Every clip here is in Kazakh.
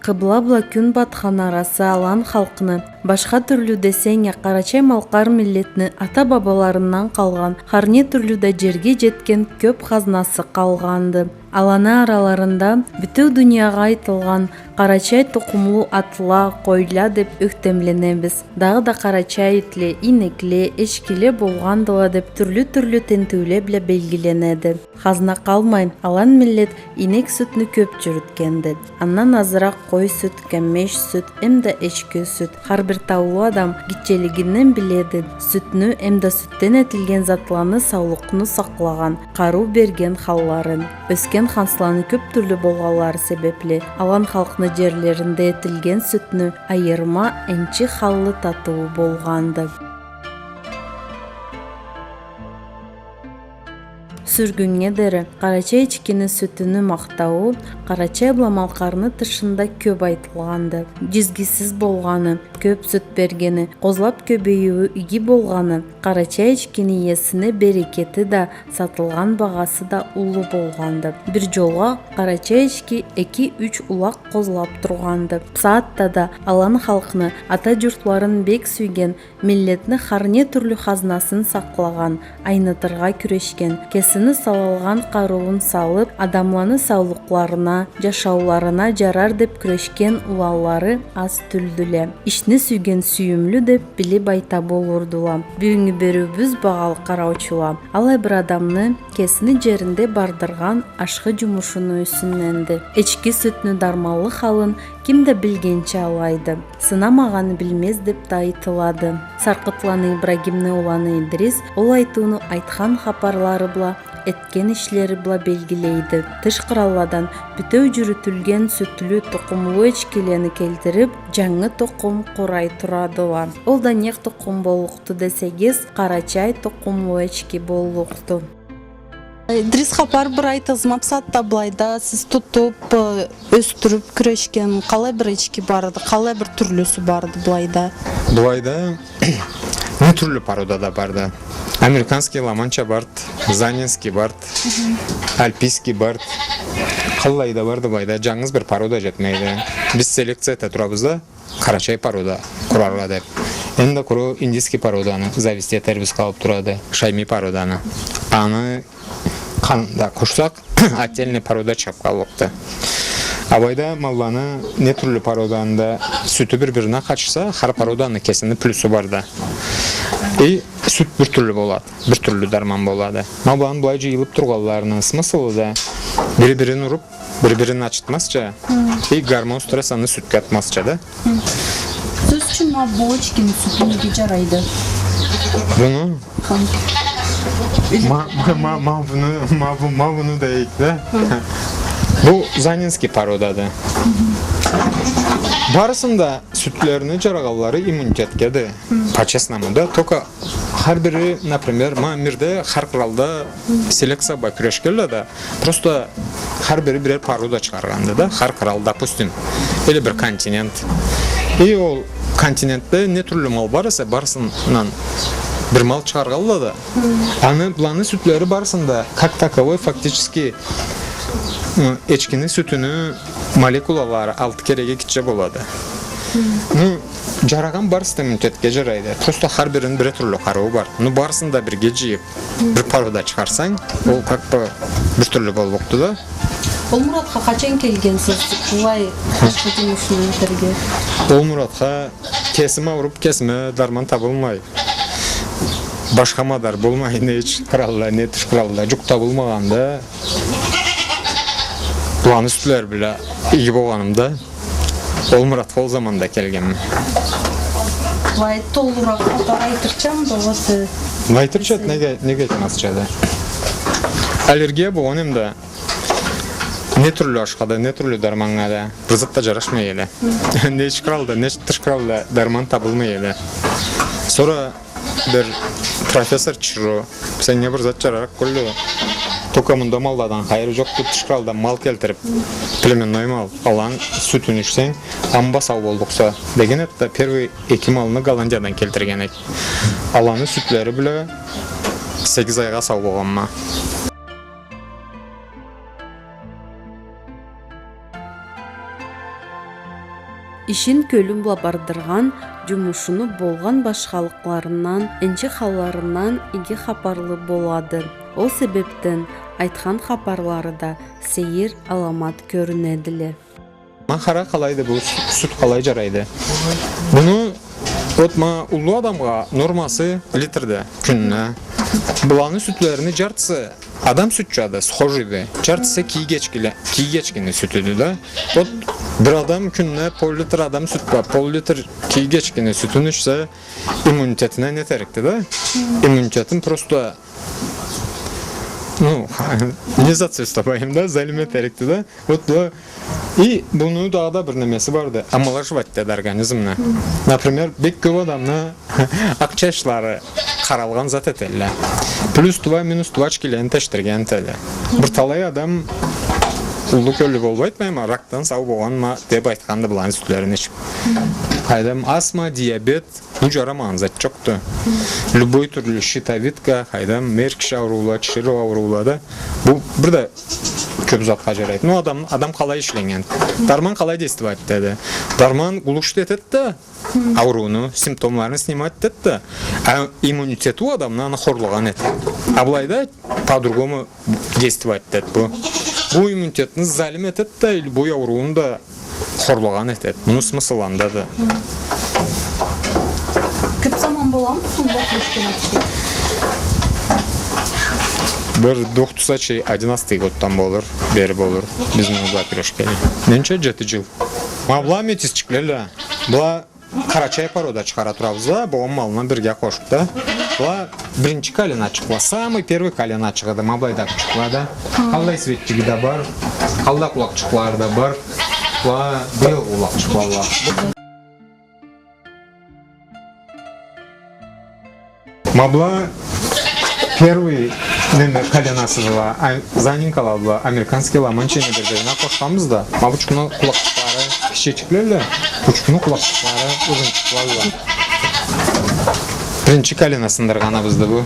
Кыбла-бла күн батқан арасы алан халқыны, башқа түрлі десене Карачай малқар миллетні ата-бабаларынан қалған, харне түрлі жерге жеткен көп хазнасы қалғанды. Алана араларында бүтүү дүнияға айтылған Карачай тұқымлы атла, қойла деп үктемленебіз. Дағы да Карачай итле, инекле, эшкиле болғандыла деп түрлі тентүүле біле белгіленеді. Хазна қалмай, алан миллет инек сүтні көп жүріткенді. Аннан азырақ қой сүт, кәммеш сүт, әмді эшкі сүт. Har bir таулы адам гитчелігінен біледі. Сүтні әмді сүттен әтілген затланы саулықны сақлаған, қару берген халларын. Өскен хансланы көп түрлі болғалары себепле, алан халқыны жерлерінде етілген сүтні айырма әнчі халлы татуы болғанды. Сүргүнге дәрі Карачай ичкені сүтіні мақтауы Карачай бламалқарыны тышында көп айтылғанды. Жизгисіз болғаны, көп сүт бергені, қозлап көбейуі иги болғаны, Карачай ичкені есіні берекеті да, сатылған бағасы да улы болғанды. Bir жолға Карачай ички 2-3 улақ қозлап тұрғанды. Саатта да алан халқыны ата жұртларын бек сүйген, миллетні харне түрлі хазнасын сақлаған, айнытырға күрешкен, кесіні салалған қаруын салып, адамланы саулықларына, жашауларына жарар деп күрешкен улалары аз түлділе. Ишні сүйген сүйімлі деп білі байта болурдула. Бүгінгі берубіз бағал қараучула. Алай бір адамны кесіні жерінде бардырған ашқы жұмышыны үсінненді. Ечкі сүтіні дармалы халын кімді білгенче алайды. Сынамағаны білмез деп та айтылады. Сарқытланы Ибрагимны уланы Идрис ол айтуыны айтқан хапарлары бұла, etken işleri bula belgileydi. Тыш кыралладан бүтөө жүрүтүлген сүтлүү тукумлуу эчкилени келтирип, жаңы тукум курай турадыла. Ол да нех тукум болукту десегиз, Карачай тукумлуу эчки болукту. Идрис хапар бір айтыз мапсатта былайда сіз тұтып, өстіріп, күрешкен қалай бір эчки барды, қалай бір түрлісі барды былайда? Былайда не түрлі порода да барды. Американский ламанча барды, занинский барды, альпийский барды. Қалайда барды былайда, жаңыз бір порода жетмейді. Біз селекцияда тұрабызда Карачай порода құрарға деп. Енді құру индийский породаны завести етербіз қалып тұрады, шайми породаны. Аны қанда құшсақ, отдельный порода чап қалыпты. Абайда малланы не түрлі породанда сүті бір-біріне қачса, хар породаны кесіні плюсі барда. И сүт бір түрлі болады, бір түрлі дарман болады. Малланы бұлай жиылып тұрғаларының смысылы да бір-бірін ұрып, бір-бірін ачытмасча, и гормон стресаны сүтке атмасча да. Сөз үшін бұл эчкінің сүті неге жарайды? Бұны? Bunu deyik de. Bu Zaninski parodada. Barısında sütlerini jarağalları immunitetkedir. По-честному, только har biri, например, мамирде har qıralda seleksiya baküreşkerle de просто har biri birer paroda çıkargandı da, har qıral, допустим, или bir kontinent. И ол kontinentте ne türlü mal barısa, barısından bir mal çıkargalı da, аны планы sütleri barısında, как таковой фактически эчкини sütünü molekulaları 6 kerege kitçe boladı. Жараган барысында иммунитетке жарайды. Просто har birinin bir türlü қаруы бар. Барысында bir жиып, bir paroda çıkarsan, ол как бы bir türlü болупту да. Ол Мұратқа қачан келгенсіз? Бұлай қашқы жұмышын өтерге? Ол Мұратқа кесімі ұрып, кесімі дарман табылмай. Башқа мадар болмай, не іч қыралда, не түш қыралда, жүк табылмағанда. Бұланы үстілер біле ие болғанымда. Ол Мұратқа ол заманда келгенмін. Бұлай толырақ қатар айтырчам болғысы? Айтырчат, неге етмас жады? Аллергия болған емді. Ne türlü aşkada, ne türlü darmanğa da bir zat da jarashmay ele. Ne çıkaraldı, ne tışkıraldı darman tabılmay ele. Sonra bir profesör çıro, sen ne bir zat jararak kullu. Tokamında maldan hayır yok bu tışkıraldan mal keltirip plemennoy mal alan sütün içsen amba sağ olduksa degen ette первый 2 malını Gollandiyadan keltirgenek. Alanı sütleri bile 8 ayga sağ bolganma. Ишин көлүмбла бардырган жумушуну болгон башкалыкларынан, энчи халларынан иги хапарлы болады. Ол себептен айткан хапарларыда сейир аламат көрүнөдүле. Махара қалайды бұл сүт қалай жарайды. Бұны отма улу адамға нормасы литрді күніне. Бұланы сүтлеріні жартысы адам сүт жады, схожиды. Жартысы кийгечкені сүтіді да. Вот bir adam күніне пол литр адам сүт ба, пол литр кийгечкені сүтін ішсе иммунитетіне не теректі да. Иммунитетін просто не зацистабайым да, залиме теректі да. Вот бұл и bunu dağda bir nemesi vardı. Amalaşvat dedi organizmine. Например, bek köp adamna akçaşları qaralgan zat etelle. +2 -2 kilen teştirgen tele. Bir talay adam ullu köllü bolbaytmayma, raktan sağ bolganma dep aytkandı bulan sütlerini içip. Haydam asma, diyabet, bu jaraman zat çoktu. Любой türlü şitavitka, haydam merkiş avrular, çişiri avrular da bu bir de köp zatqa jaraydı. No adam qalay işlengen. Darman qalay действовать dedi. Darman guluştu etedi, avrunu, simptomlarını snimat etedi. Immuniteti o adamdan horluğan etedi. Ablayda по-другому действовать etedi bu. Bu immunitetini zalim etedi, bu avrunu da horluğan etedi. Bunu smısılandadı. Köp zaman bolan mı? Bir 911 годтан болыр, бері болыр, біздің ұза пирошкені. Ненче 7 жыл. Мабла метисчиклелі. Бұла Карачай порода чықара тұрабызда, бұғым малынан бірге қошыпты. Бұла бірінші калена чықла, самый первый калена чықады, маблайда чықлады. Қалдай светчігі да бар, қалда құлақ чықлары да бар. Бұла бұл құлақ чықлала. Мабла первый коленасы была, занинкала была, американский ламанчини бір-біріне қошқанбыз да. Мабучкіні құлақшықлары кішечіклелі, пучкіні құлақшықлары ұзыншықлары. Бірінші коленасындырғаны бізді бұл.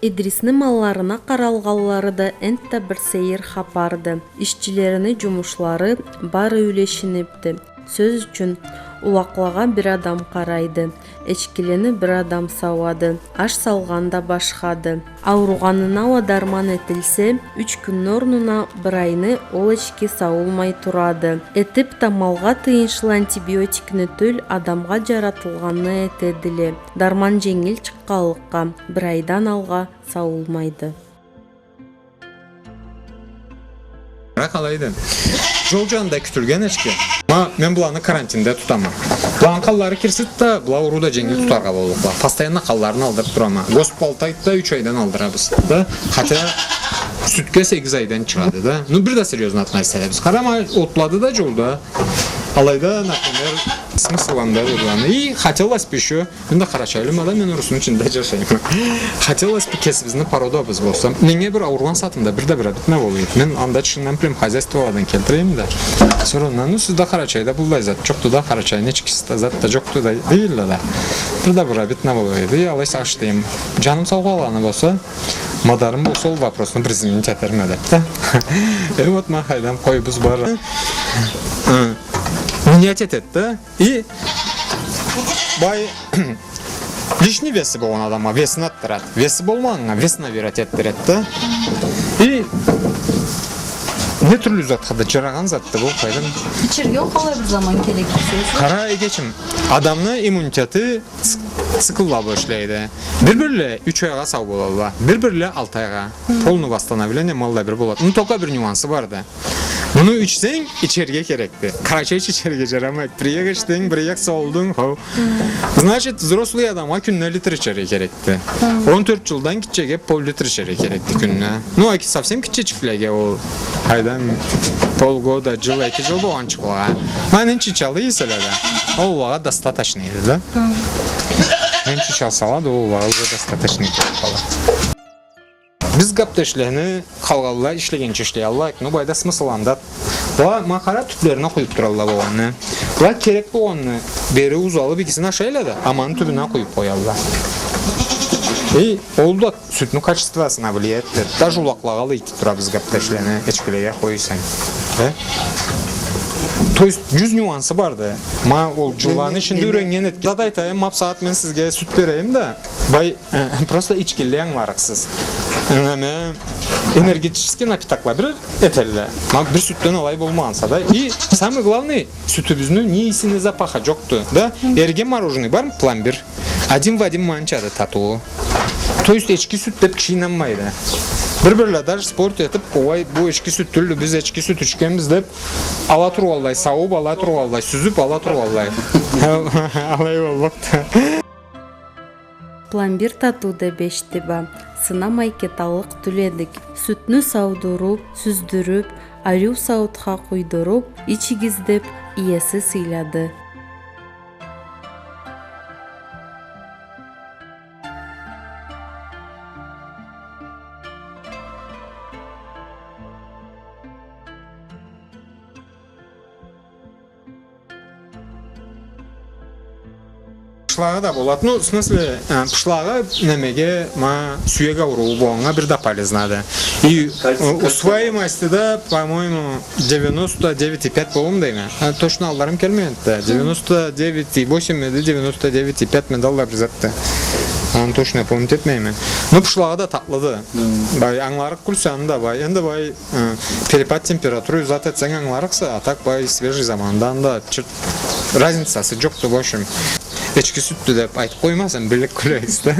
Идрисни малларына каралганлары да энтте бир сейир хапарды. Ишчилерини жумушлары бары үйлешинипти. Сөз үчүн улаклаган бир адам карайды. Эчкилени бир адам сабады. Аш салганда башкады. Ауруганына дарман этилсе, 3 күннүн орнуна 1 айны ол эчки сабылмай турады. Этип та малга тыйынчыл антибиотикни төл адамга жаратылганын этедиле. Дарман жеңил чыкканлыкка 1 айдан алга сабылмайды. Қалайды. Жол жанында күтілген ешке. Мен бұланы карантинде тұтамын. Бұлан қаллары кірсет та, бұла ұруда жеңіл тұтарға болуқла. Постоянно қалларын алдырып тұрама. Госпалтайды 3 айдан алдырабыз. Хотя сүтке 8 айдан шығады да. Bir de серьезно относились. Қарама отлади да жолда. Алайда, например, смысланда бұланы. И хотелось бы еще, мен да қарачайлым ада, мен ұрысының ішінде жашаймын. Хотелось бы кесібізні пародабыз болсам. Менге бір ауырған сатымда бір бітіне болуйды. Мен анда чыннан прям хозяйстволадан келтірейім да. Соронан, сізді қарачайда бұлдай зат жоқты да, қарачайын ешкісті зат да жоқты да дейілді да. Bir бітіне болуйды. И алай сағыштайым. Жаным сауға аланы болса, мадарым бұл сол вопросны бір зімін тәтерім әдепті. Вот ма хайдам қойбыз бары. Менять это, и бай лишний весы был на дома, вес на трат, вес был манга, вес на верать это, и не түрлі затқа да жараған затты бұл қайдан. İçerge o қалай bir zaman gerekirse? Қара егечім, адамны иммунитеті цикллабы ішлейді. Bir-birle 3 ayga sağ bolalla, bir-birle 6 ayga. Polnu восстановление малда bir болады. Ну, только bir nüansı vardı. Bunu içsen içerge gerekti. Karaçay içerge jaramaydı. Bir içtin, bir soldun. Значит, взрослый adama günne litre içerge gerekti. 14 yıldan gidecek pol litre içerge gerekti günne. Ну, aki совсем küçücüklege o. Haydan полгода, жыл, 2 жыл болған çıkıla. Мен чичалы еселеді. Ол уаға достаточно еді, да? Мен чичал салады, ол уаға уже достаточно еді. Biz qapda işlərini xalqallar işləgəncə işləyərlər. Ну, bayda смысл anda. Ba, makara tüplərinə qoyub durarlar olanı. Ba, gerek bu onu beri uzalı ikisini aşağı elədi. Amanın tübünə qoyub qoyarlar. Oldu da sütünün качествосына влияет. Даже улaqlağalı iti dura biz qapda işlərini eçkiləyə qoyursan. То есть 100 nüansı vardı. Ma ol жыланın içində öyrənген etki. Zada aytayım, map saat men sizge süt vereyim de. Bay, просто içkiləyen varıqsız. Энергетический напитокlar bir eterler. Bir sütten olay bulmağınsa da. И самый главный, sütümüzün несini запаха жокtu. Да? Ergen мороженый var mı? Пломбир. Один в один манчады татуы. То есть içki süt деп kişi inanmaydı. Bir-birle даже sport etip, kovay bu içki süt türlü, biz içki süt içkemiz deyip ala tur vallahi, savub ala tur vallahi, süzüp ala tur vallahi. Alay olmakta. Пломбир татууда бештиба. Сынамай кеталық түледік. Сүтні саудырып, сүздіріп, арю саутқа қойдырып, ичигіздеп, иесі сыйлады. Пышлағы да болады. Ну, в смысле, пышлағы немеге сүйек ауруы болғанға бір да полезнады. И усвоимости да, по-моему, 99,5 болым дейме. Точно алдарым келмейді. 99,8 еді, 99,5 медалдар біздетті. Onu точно помнить etmeyim. Ну, пышлағы да татлыды. Бай, аңларық күлсән да, бай, енді бай, перепад температуры ұзат етсен аңларықса, а так бай, свежий замандан да, разницасы жоқты, в общем. Ечки süttü деп айтып қоймасын, білік күлейіз да.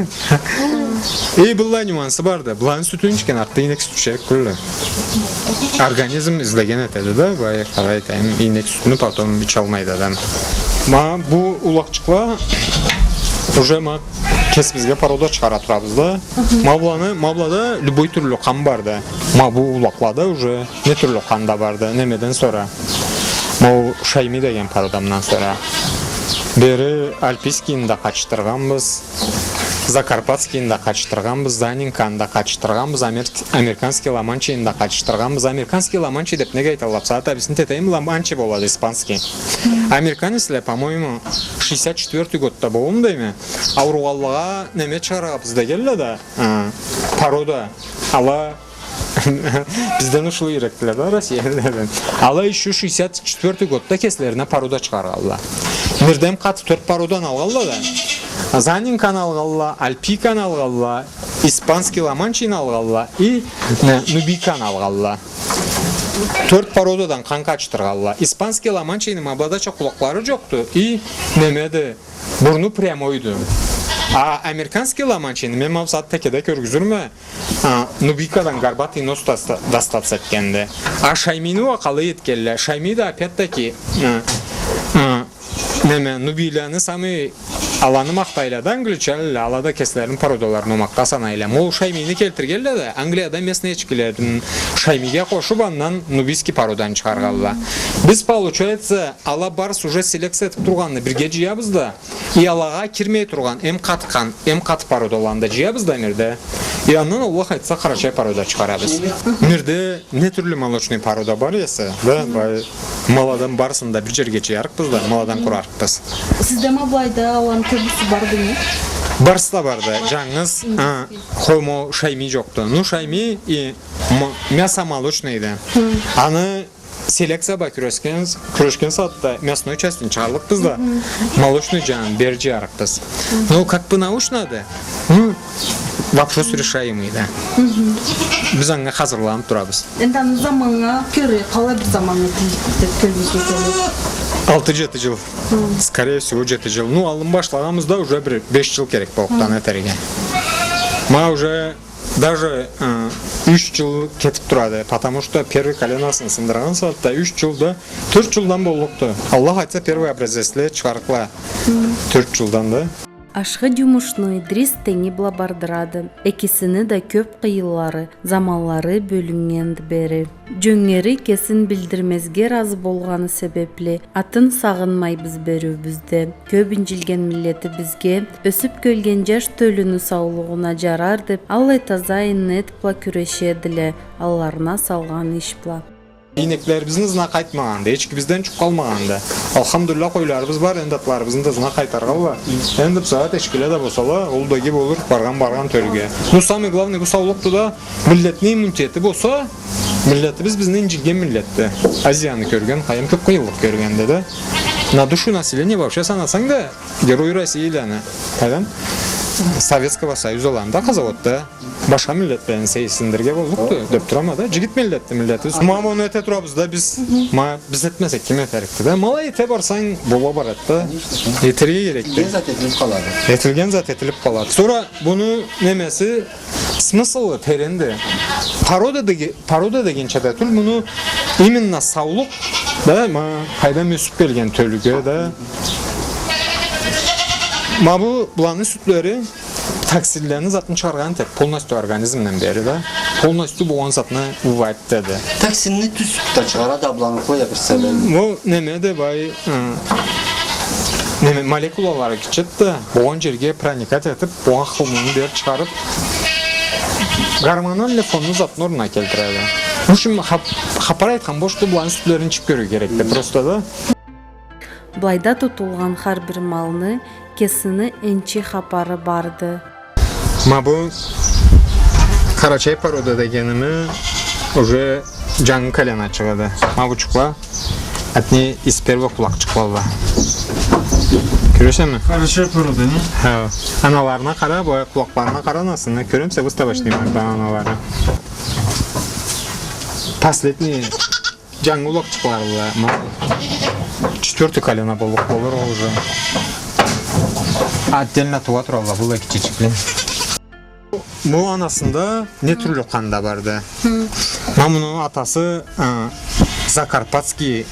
Бұлай нюансы бар да, бұлайын sütün ішкен артта инек süt ішек күлі. Организм izlegen etеді да, бай, қарайтайым, инек sütünü потом içe алмайды адам. Bu улақчықла уже кес бізге порода шығара тұрабыз да. Маблада любой түрлі қан бар да. Bu улақлада уже не түрлі қан да бар да, немеден sonra. Мау шайми деген пародамнан sonra. Бері Альпийскийін да қачтырғанбыз, Закарпатскийін да қачтырғанбыз, Занинканы да қачтырғанбыз, Американский ламанчийін да қачтырғанбыз. Американский ламанчий деп неге айталап, саат абисін тетейім ламанчий болады, испанский. Американецлер, по-моему, 64 годта болым дейме, ауруғалыға неме чығарағапыз да келді да, порода, ала бізден ұшылы еректілер да, Россиялерден. Ала еще 64 годта кесілеріне порода шығарғалла. Мирдем қаты 4 пародан алғалла да. Занинканы алғалла, Альпийканы алғалла, Испанский ламанчийін алғалла и Нубийканы алғалла. 4 пародадан қан қачтырғалла. Испанский ламанчийінің абладача құлақлары жоқты и немеді, бұрны прямойды. А американский ламанчийін мен мавсат текеде көргізірме, Нубийкадан гарбатый нос дастатс еткенді. А шаймини уақалы еткелі. Шайми да опять-таки Нубийләні самый аланы мақтайлады, англичалілі, алада кесілерін пародаларын омаққа санайлы. Мол шаймини келтіргелі де, Англияда местный ечкілерін шаймиге қошып, аннан нубийский пародан шығарғалла. Біз, получается, ала барс уже селекция етіп тұрғанды бірге жиябыз да, и алаға кірмей тұрған, әм қатқан, әм қаты пародаланды жиябыз да мерде. И аннан Аллах айтса қарачай парода шығарабыз. Мерде не түрлі молочный парода бар есі, да, маладан барсында бір жерге жиярықпыз да, маладан құрарықпыз. Сізде маблайда алан көбісі бар дейме? Барста барды, жаңыз хоймо шайми жоқты. Ну, шайми и мясо молочныйды. Аны селекция ба күрешкен сатта мясной частин чағарлықпыз да, молочный жаңын бер жиярықпыз. Ну, как бы научно да, вопрос решаемый да. Біз аңға қазырланып тұрабыз. Енді заманға көре, қалай бір заманға көлбізге келеді? 6-7 жыл. Скорее всего 7 жыл. Ну, алым башлағамызда уже бір 5 жыл керек болықтан әтерге. Ма уже даже 3 жыл кетип турады, потому что первый коленасын сындырган саатта 3 жылда 4 жылдан болукту. Аллах айтса первый образецле чыгарыкла 4 жылдан да. Ашқы жумушну Идрис теңи бла бардырады. Экисини да көп кыйыллары, заманлары бөлүнгенди бери. Жөңери кесин билдирмезге разы болганы себепле атын сагынмайбыз берүүбүздө. Көп инжилген миллети бизге өсүп көлген жаш төлүнү саулугуна жарар деп Аллай тазайын этпла күрешедиле, алларына салган иш бла. İnekleribizin zına kaytmağanda, eçki bizden çok kalmağanda. Alhamdülillah koylarımız var, endatlarımızın da zına kaytarğalla. Endip saat eşkile de bolsala, ol da gibi olur, bargan tölge. Bu sami glavni bu savluktu da milletli immuniteti bolsa, milletimiz bizden incilgen milletti. Aziyanı körgen, hayım köp kıyıllık körgende de. На душу населения вообще санасаң да, герой России ләні. Қайдан? Советского Союза ланда қазаватта башка миллеттердин сейсиндерге болукту деп турама да, жигит миллети. Мама оны эте турабыз да, біз этмесек ким этерикти да. Мала эте барсаң бола барат да. Этерге керекти. Этилген зат этилип калат. Sonra bunu немеси смыслы теренде. Paroda деген чататул bunu именно саулык да, кайдан өсүп келген төлүгө да. Bu bulanın sütleri taksirlerini zatın çıkargan tek polностью organizmden beri de polностью bulan zatına uvayt dedi. Taksini tüs sütte çıkara da bulanı koya bir sebebi. Bu neme de bay molekulalar geçit de bulan жерге pronikat etip bulan hormonunu bir çıkarıp gormonal fonunu zatın oruna keltiredi. Bu şimdi hapar aytkan boştu bulanın sütlerini çıkıp görü gerekti просто da. Блайда тутулган har bir малны кесini энчи хапары барды. Bu Карачай порода дегенimi уже жаңы колена чыгады. Bu чукла от ней из первых кулак чыкпалды. Көрөсөңбү? Карачай порода, не? Ha. Аналарына кара, бу кулактарына каранасың, көрөмсө выставочный аналары. Последний жаңы кулак чыкпалды. Четвертый колено болуп болор уже. Отдельно туа туралы бұл экичичикле. Бұл анасында не түрлі қанда барды. Мамының атасы Закарпатский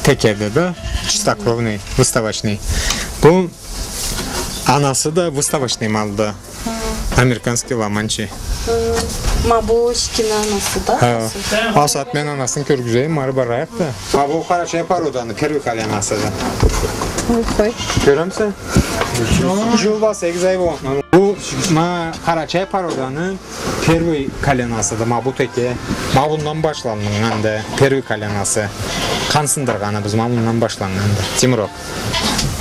текерді да, чистокровный, выставочный. Бұл анасы да выставочный малды. Американский ламанчи. Мабу шкина анасы да? Асат мен анасын көргізейм, мары барайық да. Бұл Карачай породаны, первый коленасы да. Қой. Көрөмсү? Жылба 8 ай болған. Бұл Карачай породаны первый коленасы да, bu теке. Bundan başlanғанда первый коленасы. Қан сындырғаны біз bundan başlanғанда. Тимурок.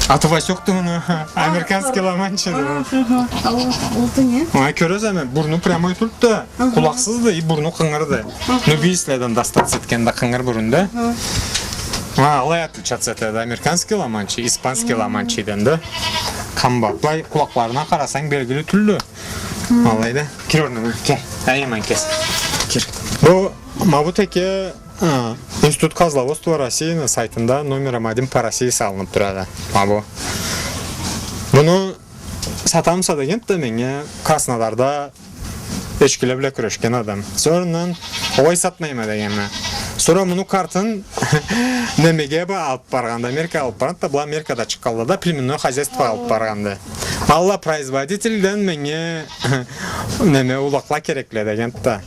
Аты Васюкту мұны американский ламанчы. Oldu ne? Көрөсөм, бурну прямой тұртты. Құлақсызды, и бурну қыңырды. Нубийследен дастат сеткенде қыңыр бурунда. Алай отличаться от американский ламанчи, испанский ламанчиден да. Қамбатлай құлақларына қарасаң белгілі түрлі. Алай да. Кир орныма, кер. Әйеман кес. Кир. Бұл теке Институт козловодства России сайтында номером 1 по России салынып тұрады. Бұны сатамса деген де менге Краснодарда ешкілі біле күрешкен адам. Сонан олай сатмайма дегенме. Sonra bunu картын немеге алып барғанда, Америка алып барғанда, бұл Америкада чыққалды да, племенное хозяйство алып барғанда. Алла производительден менге неме улақла керекле деген да.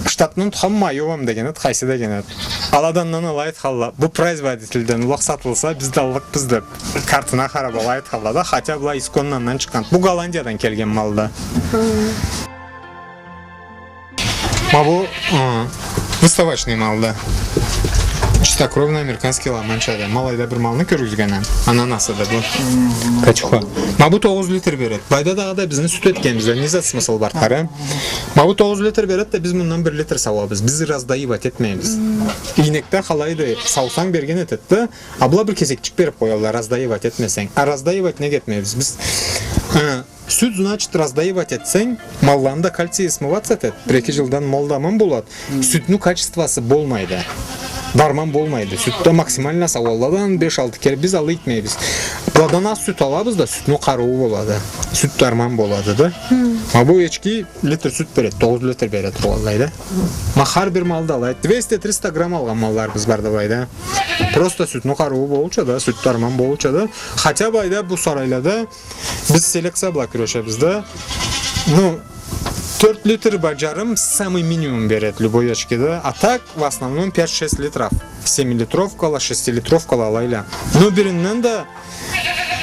Штатның тұқым майуам деген еді, қайсы деген еді. Аладаннан олай айтқалды, бұл производительден улақ сатылса, бізді алық бізді картына қарап олай айтқалды да, хотя бұла исконнан шыққан. Бұл Голландиядан келген малды. Бұл выставочный малды. Чистокровный американский ламанчада. Малайда бір малны көргізгенен. Ананасы да бұл. Качуха. Бұл 9 литр береді. Байда дағада біздің сүт еткенімізде незат смысл бар қары. Бұл 9 литр береді де біз мұндан 1 литр сауабыз. Біз раздаиват етмейміз. Инекті қалайды саусаң берген ететті. Абла бір кесекчік беріп қойалар раздаиват етмесең. Раздаиват не кетмейміз. Біз сүт, значит, раздаивать етсең, малланда кальций смываться етеді. 1-2 жылдан малдаман болады. Сүтнің качествосы болмайды. Дарман болмайды. Сүтті максимально сауалладан 5-6 кер біз алы итмейбіз. Bulardan az süt alabız da sütünün qarığı boladı. Süt darman boladı da. Ma bu echki litr süt beredi, 9 litr beredi vallahi. Ma har bir malda alaydı. 200-300 gram algan mallarımız bardı bayda. Prosta sütünün qarığı bolunca da, süt darman bolunca da. Хотя bayda bu saraylada biz seleksiya bila күрөшөбүз да. Ну, 4 литр баджарым самый минимум берет любой очкида, а так в основном 5-6 литров. 7 литровкала, 6 литровкала алайла. Но биринен да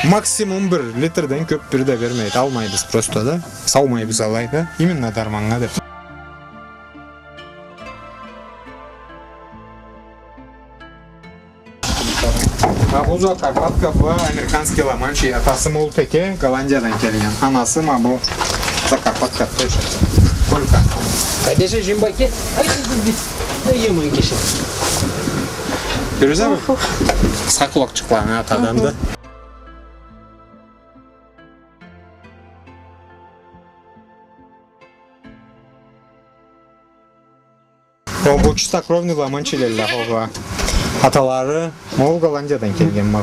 максимум 1 литрден көп бирде бермейт, алмайбыз просто да. Салмайбыз алайда, именно дарманга деп. Абуза Карпатка bu американский ламанчи, атасы Молтеке, Голландиядан келген. Анасы Мабу Закарпатка тоже. Сколько? Кәдеше жимбаке, емін кеші. Görürsün mü? Kısa kulakçıklarını atadan da. O bu чистокровный ламанчилерлер ова. Ataları Moğol Голландиядан келген мал.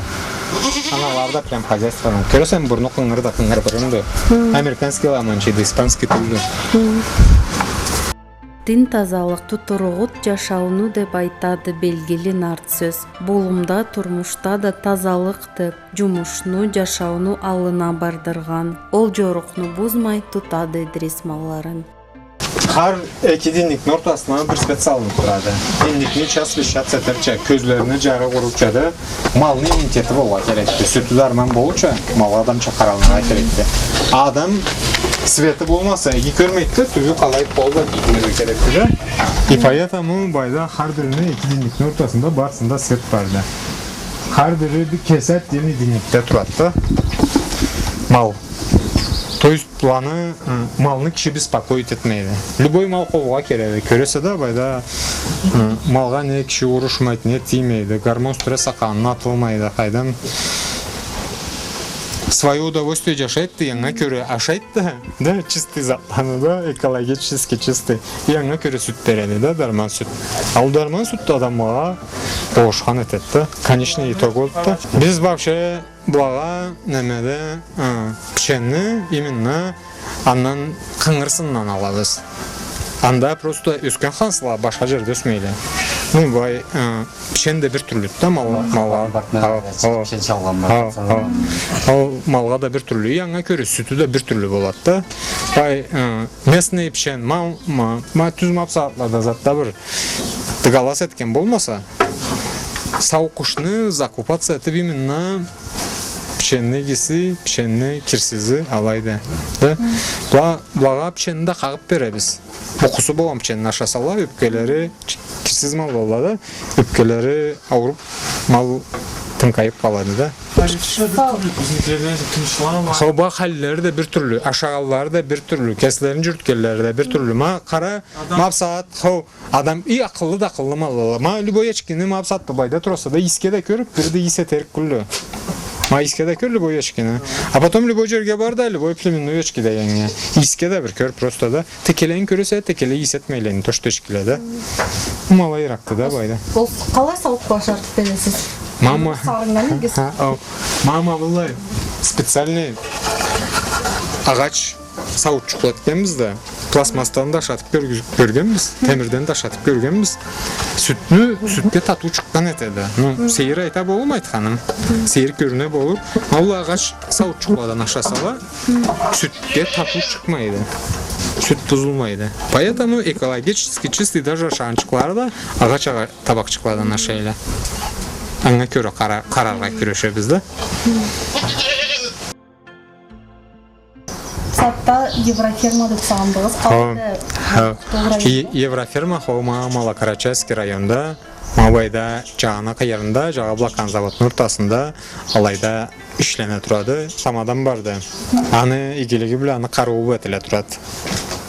Аналар да прям хозяйстводан. Көресем бурну кыңыр да кыңыр бұрынды. Американский ламанчиді, испанский түлді. Дин тазалыктуу тургут жашоону деп айтады белгили нарт сөз. Болумда, турмушта да тазалыкты, жумушну, жашоону алына бардырган. Ол жорукну бузмай тутады Идрис малларын. Har iki dinliknin ortasına bir spet salınıp durады. Dinlikni час вещаться терче, көзлерine жары құрупча да, малны иммунитеті болға керекті. Sütü darman болуча, мал адам чақаралыға керекті. Адам светі болмаса, egi көрмейді, түгі қалайып болда кетмеуі керекті да. И поэтому байда har birine iki dinliknin ortasında барсында свет barда. Har biri bir keset yeni dinlikte turады. Мал. То есть планы малны киши беспокоить etmeydi. Любой мал қолға келеді. Көресе да байда малға не киши урушмайды, не тимейді. Гормон стресс ақанына атылмайды. Қайдан свое удовольствие жашайды, яңа көрі ашайды да, чистый затланы да, экологически чистый. Яңа көрі сүт береді да, дарман сүт. Ал дарман сүтті адамға оғышқан етеді. Конечный итог болды. Біз вообще бұлаға нәмеді пішенні именно аннан қыңырсыннан алабыз. Анда просто өскен қансыла башқа жерде өсмейді. Ну, бай пішен де бір түрлі да малға. Малға да бір түрлі, яңа көрі сүті де бір түрлі болады да. Бай местный пішен, түз мапсатларда затта бір дыгалас еткен болмаса, сауқушны закупаться етіп именно пішенні кесі, пішенні кірсізі алайды. Бұлаға пішенні де қағып береміз. Бұқысы болам пішенні аша сала, өпкелері кірсіз мал болады, өпкелері ауырып мал тыңқайып қалады да. Қауба қалілері де бір түрлі, ашағалары да бір түрлі, кәсілерін жүрткелері де бір түрлі. Ма қара мапсат, адам и ақылы да ақылы мал. Ма любой ечкені мапсат байда тұраса да иске де көріп, бірді исе терік күлі. Ма иске де көр любой ечкені. А потом любой жерге бар да, любой племенный ечке де яңе. Иске де бір көр просто да. Текелейін көресе, текелей есетмейлейін, тошты ешкелі да. Малай ракты да байда. Ол қалай сауып башартып бересіз? Мама. Сарыңнан егіз. Мама бұлай специальный ағач сауытчық еткенбіз да. Пластмастан да шатып көргенбіз, темірден да шатып көргенбіз. Сүтке тату шыққан етеді. Сейір айта болым айтқаным. Сейір көріне болып, ол ағач сауытчықладан аша сала, сүтке тату шықмайды. Süt buzulmaydı. Поэтому экологически чистый даже шанчıklar da ağaç tabakçıklardan aşağıyla. Аңа көрі қарарға күрешебіз да. Сатта Евроферма деп сағындығыз қалды? Евроферма Хома Малокарачевский районда, Мабайда жағана қайырында, Жағаблақан заводының ортасында алайда ішлене тұрады. Самадан барды. Аны игілігі білі аны қаруы бәтілі тұрады.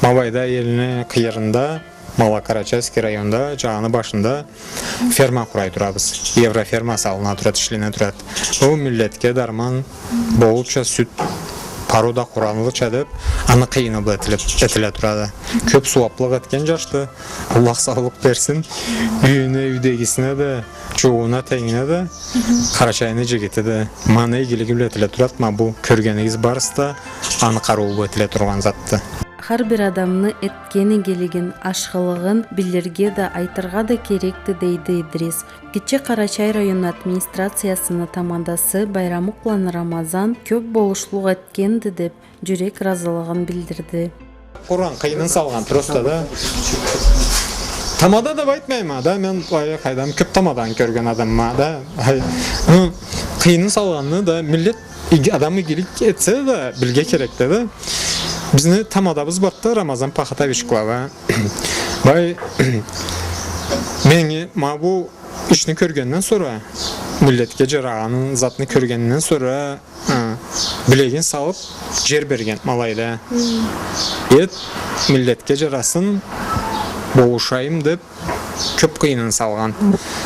Мабайда еліне қайырында, Малокарачевский районда, жағаны башында ферма құрай тұрабыз. Евроферма салына тұрады, ішлене тұрады. Ол мүллетке дарман болупша сүт парода куранылыча деп аны кыйынып этиле турады. Көп сууаплык эткен жашты. Аллах саалык берсин. Үйүнө, үйдөгүсүнө да, чогуна теңине да, карачайыны жигити да мана ийгилиги биле этиле турат. Ма бу көргөнүңүз барыста аны кароо этиле турган затты. Har bir adamны эткени келеген ашкылыгын билерге да айтырга да керекти дейди Идрис. Кичи Карачай район администрациясынын тамандасы Байрамуклан Рамазан көп болушлук эткенди деп жүрөк ыраазылыгын билдирди. Куран кыйынын салган просто да. Тамада да айтмайм да, мен кайдам көп тамадан көргөн адаммын да. Кыйынын салганны да миллет адам ийгилик этсе да билге керек да. Bizne tamadabız barda Ramazan Paxatavich klava. Bay meni ma bu işni körgenden sonra milletke jarağanın zatını körgenden sonra bilegin salıp jer bergen malayda. Et milletke jarasın boğuşayım dep köp kıyının salgan.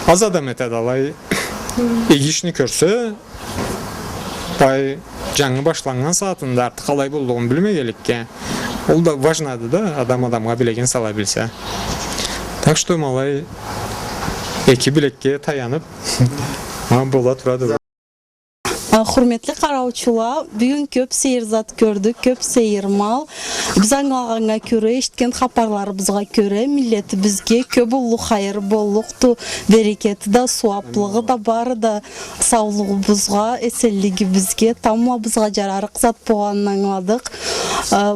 Az adam etedalay işni körse bay жаңы башланган саатында артык калай болгонун билмегеликке. Ол да важно да, адам адамга билеген сала билсе. Так что малай эки билекке таянып бола турады. Hurmetli караучулар, бүгүн көп сейирзат көрдүк, көп сейир мал. Биз аңлаганга көрө, эшткен хабарларыбызга көрө, миллетибизге көп улуу хайыр болукту, берекети да, сууаплыгы да бар да, саулыгыбызга, эселлигибизге, тамабызга жарарык зат болгонун аңладык.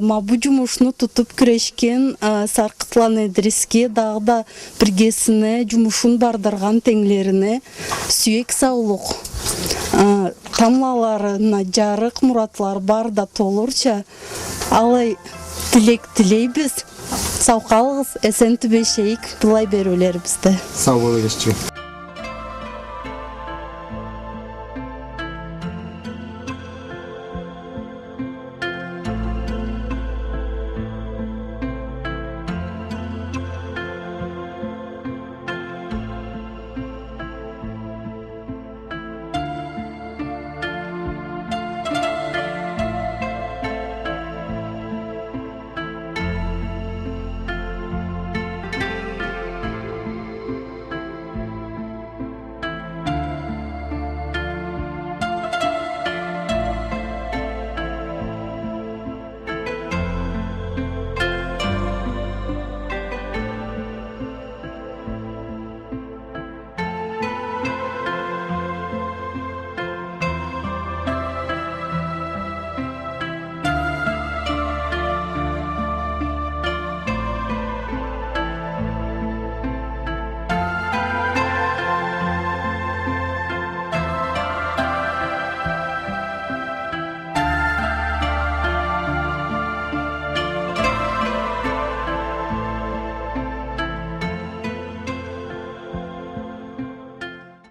Ма бу жумушну тутуп күрөшкен Саркытлан Идриске дагы да биргесине жумушун бардырган теңлерине сүйөк саулук. Тамлаларына жарык муратлар бар да толурча алай тилек тилейбиз. Сау калыңыз, эсен түбөшейик, булай берүүлерибизде. Сау болуңузчу.